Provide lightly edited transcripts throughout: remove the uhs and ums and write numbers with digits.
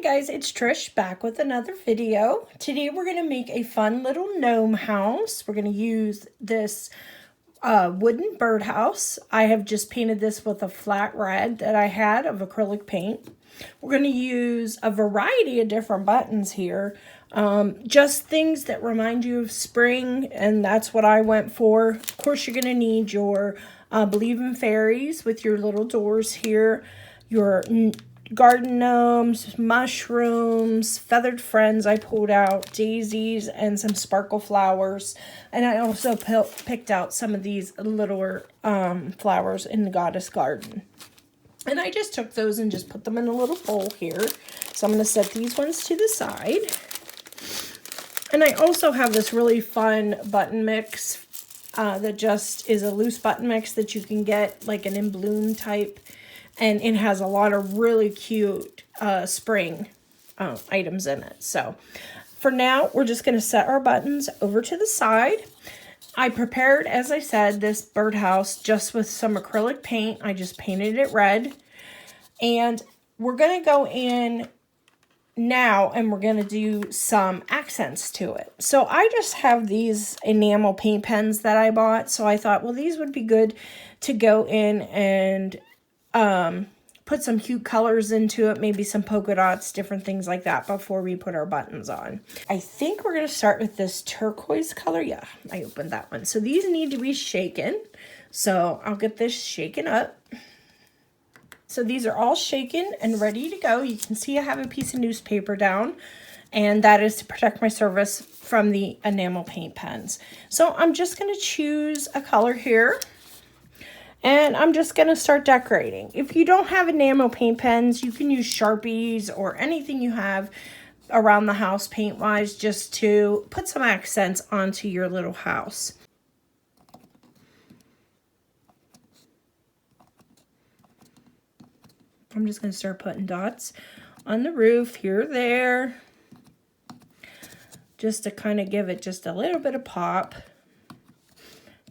guys, it's Trish back with another video. Today we're going to make a fun little gnome house. We're going to use this wooden birdhouse. I have just painted this with a flat red that I had of acrylic paint. We're going to use a variety of different buttons here. Just things that remind you of spring, and that's what I went for. Of course, you're going to need your Believe in Fairies with your little doors here, your garden gnomes, mushrooms, feathered friends I pulled out, daisies, and some sparkle flowers. And I also picked out some of these littler flowers in the goddess garden. And I just took those and just put them in a little bowl here. So I'm going to set these ones to the side. And I also have this really fun button mix that just is a loose button mix that you can get, like an in bloom type. And it has a lot of really cute spring items in it. So for now, we're just going to set our buttons over to the side. I prepared, as I said, this birdhouse just with some acrylic paint. I just painted it red. And we're going to go in now and we're going to do some accents to it. So I just have these enamel paint pens that I bought. So I thought, well, these would be good to go in and put some cute colors into it, maybe some polka dots, different things like that before we put our buttons on. I think we're going to start with this turquoise color. Yeah, I opened that one. So these need to be shaken. So I'll get this shaken up. So these are all shaken and ready to go. You can see I have a piece of newspaper down, and that is to protect my surface from the enamel paint pens. So I'm just going to choose a color here. And I'm just going to start decorating. If you don't have enamel paint pens, you can use Sharpies or anything you have around the house paint-wise just to put some accents onto your little house. I'm just going to start putting dots on the roof here or there, just to kind of give it just a little bit of pop.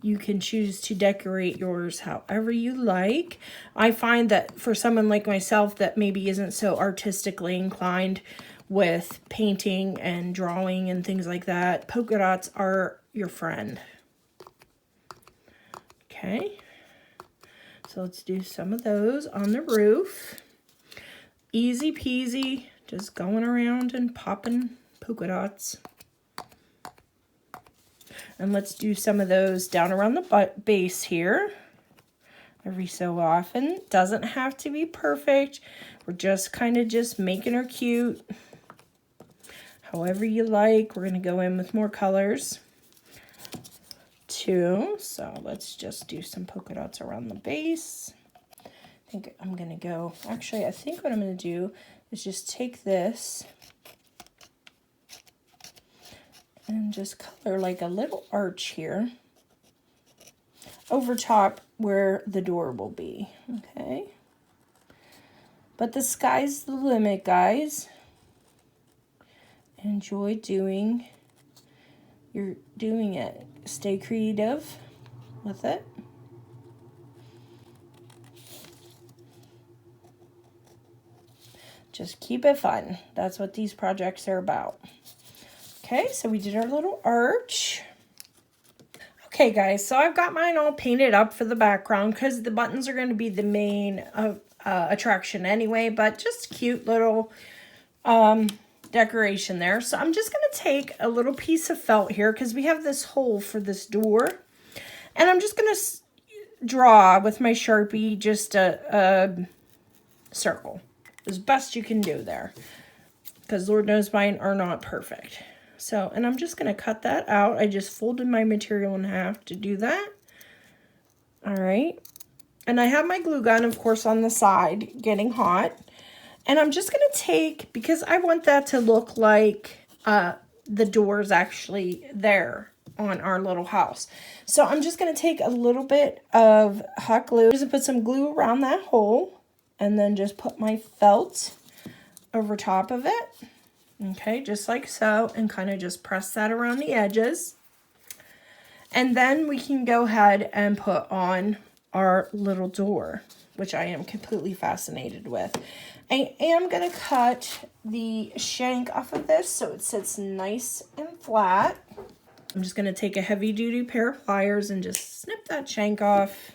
You can choose to decorate yours however you like. I find that for someone like myself that maybe isn't so artistically inclined with painting and drawing and things like that, polka dots are your friend. Okay, so let's do some of those on the roof. Easy peasy, just going around and popping polka dots. And let's do some of those down around the base here. Every so often. Doesn't have to be perfect. We're just kind of just making her cute. However you like. We're going to go in with more colors too. So let's just do some polka dots around the base. I think I'm going to go, actually I think what I'm going to do is just take this and just color like a little arch here over top where the door will be, okay? But the sky's the limit, guys. Enjoy doing it. Stay creative with it. Just keep it fun. That's what these projects are about. Okay, so we did our little arch. Okay, guys, so I've got mine all painted up for the background because the buttons are going to be the main attraction anyway, but just cute little decoration there. So I'm just going to take a little piece of felt here because we have this hole for this door. And I'm just going to draw with my Sharpie just a circle as best you can do there. Because Lord knows mine are not perfect. So, and I'm just going to cut that out. I just folded my material in half to do that. All right. And I have my glue gun, of course, on the side getting hot. And I'm just going to take, because I want that to look like the door's actually there on our little house. So I'm just going to take a little bit of hot glue. Just put some glue around that hole. And then just put my felt over top of it. Okay, just like so, and kind of just press that around the edges. And then we can go ahead and put on our little door, which I am completely fascinated with. I am going to cut the shank off of this so it sits nice and flat. I'm just going to take a heavy duty pair of pliers and just snip that shank off.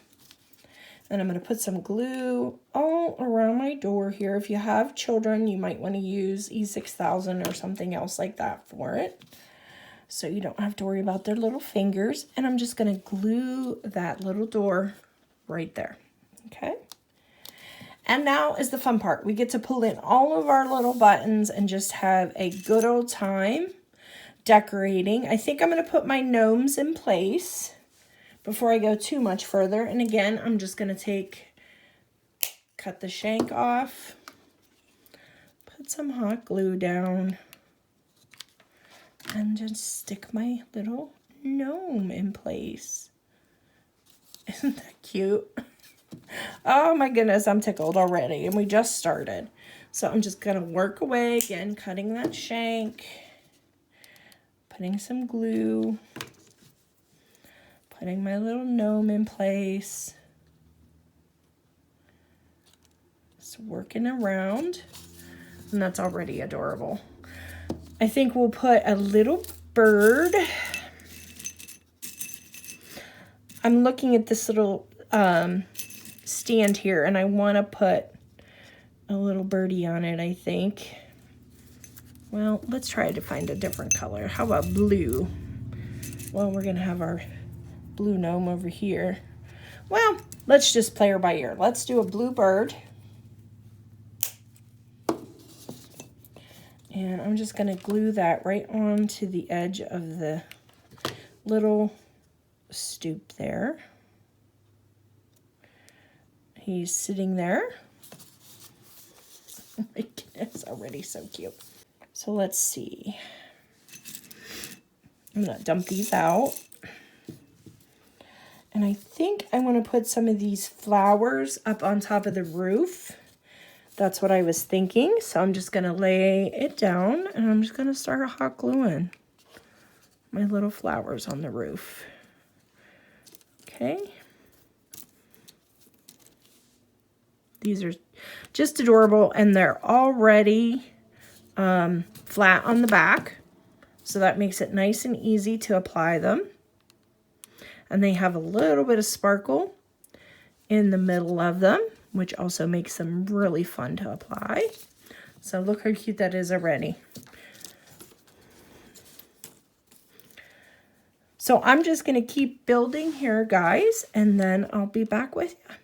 And I'm going to put some glue all around my door here. If you have children, you might want to use E6000 or something else like that for it, so you don't have to worry about their little fingers. And I'm just going to glue that little door right there. Okay. And now is the fun part. We get to pull in all of our little buttons and just have a good old time decorating. I think I'm going to put my gnomes in place before I go too much further. And again, I'm just going to cut the shank off, put some hot glue down, and just stick my little gnome in place. Isn't that cute? Oh my goodness, I'm tickled already, and we just started. So I'm just going to work away again, cutting that shank, putting some glue, putting my little gnome in place. Just working around, and that's already adorable. I think we'll put a little bird. I'm looking at this little stand here, and I want to put a little birdie on it, I think. Well, let's try to find a different color. How about blue? Well, we're going to have our blue gnome over here. Well, let's just play her by ear. Let's do a blue bird. And I'm just going to glue that right onto the edge of the little stoop there. He's sitting there. Oh my goodness, already so cute. So let's see. I'm going to dump these out. And I think I want to put some of these flowers up on top of the roof. That's what I was thinking. So I'm just going to lay it down, and I'm just going to start hot gluing my little flowers on the roof. Okay. These are just adorable, and they're already flat on the back. So that makes it nice and easy to apply them. And they have a little bit of sparkle in the middle of them, which also makes them really fun to apply. So look how cute that is already. So I'm just going to keep building here, guys, and then I'll be back with you.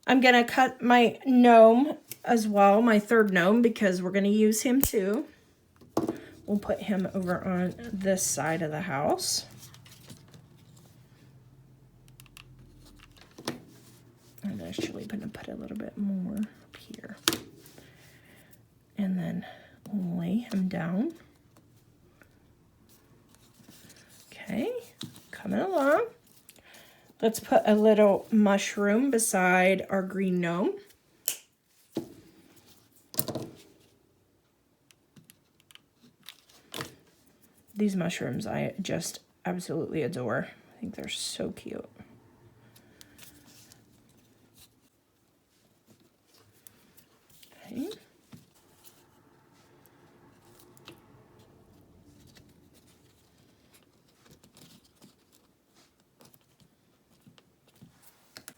I'm going to cut my gnome as well, my third gnome, because we're going to use him too. We'll put him over on this side of the house. I'm actually going to put a little bit more up here. And then lay him down. Okay, coming along. Let's put a little mushroom beside our green gnome. These mushrooms I just absolutely adore. I think they're so cute. Okay.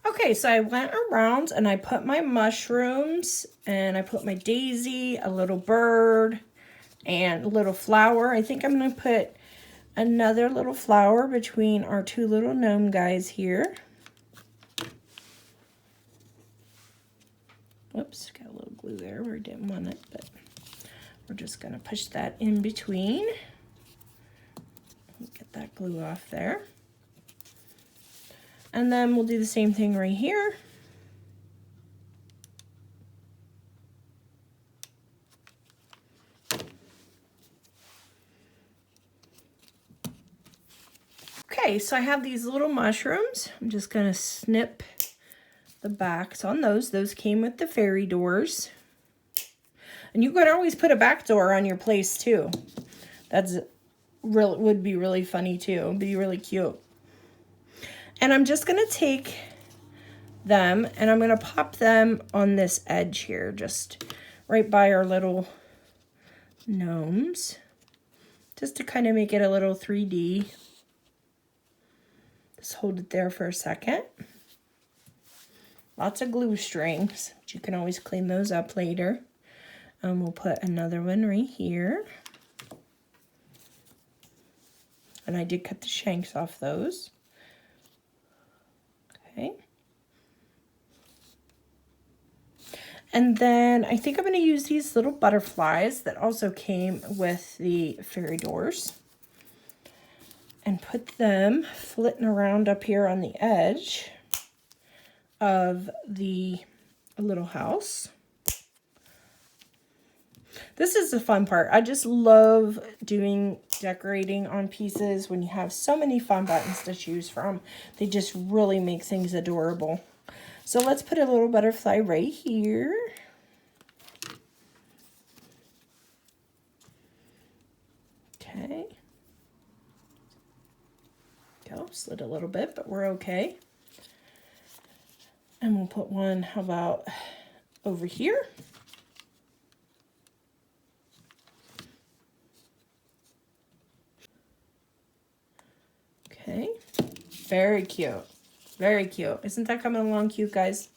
Okay, so I went around and I put my mushrooms and I put my daisy, a little bird, and a little flower. I think I'm going to put another little flower between our two little gnome guys here. Whoops, got a little glue there where I didn't want it, but We're just going to push that in between. Get that glue off there. And then we'll do the same thing right here. Okay, so I have these little mushrooms. I'm just going to snip the backs on those. Those came with the fairy doors. And you could always put a back door on your place too. That's real, would be really funny too. It'd be really cute. And I'm just going to take them and I'm going to pop them on this edge here, just right by our little gnomes, just to kind of make it a little 3D. Just hold it there for a second. Lots of glue strings, but you can always clean those up later. And we'll put another one right here. And I did cut the shanks off those. Okay. And then I think I'm going to use these little butterflies that also came with the fairy doors. And put them flitting around up here on the edge of the little house. This is the fun part. I just love doing decorating on pieces when you have so many fun buttons to choose from. They just really make things adorable. So let's put a little butterfly right here. Okay. Go, slid a little bit, but we're okay. And we'll put one, how about over here? Okay, very cute, very cute. Isn't that coming along cute, guys?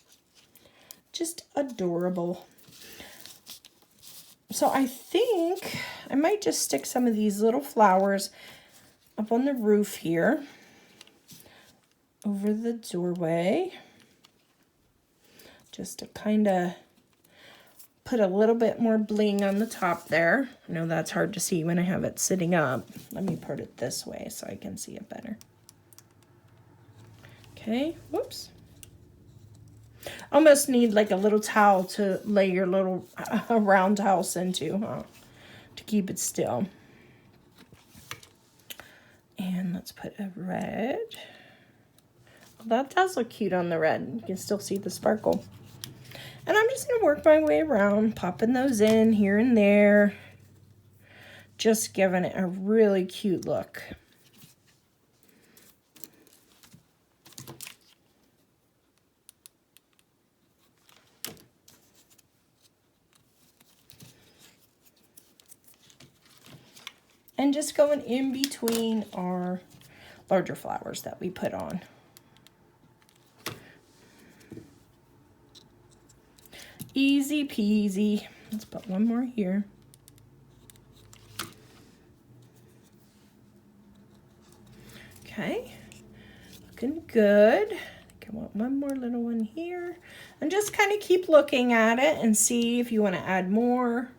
Just adorable. So I think I might just stick some of these little flowers up on the roof here, over the doorway, just to kind of put a little bit more bling on the top there. I know that's hard to see when I have it sitting up. Let me put it this way so I can see it better. Okay, whoops. Almost need like a little towel to lay your little round house into, huh? To keep it still. And let's put a red. Well, that does look cute on the red. You can still see the sparkle. And I'm just going to work my way around, popping those in here and there. Just giving it a really cute look. And just going in between our larger flowers that we put on. Easy peasy. Let's put one more here. Okay, looking good. I think I want one more little one here. And just kind of keep looking at it and see if you want to add more.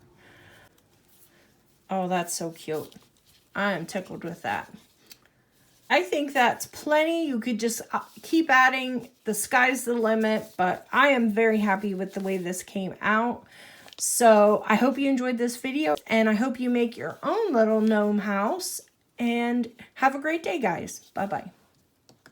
Oh, that's so cute. I am tickled with that. I think that's plenty. You could just keep adding. The sky's the limit, but I am very happy with the way this came out. So I hope you enjoyed this video, and I hope you make your own little gnome house, and have a great day, guys. Bye-bye.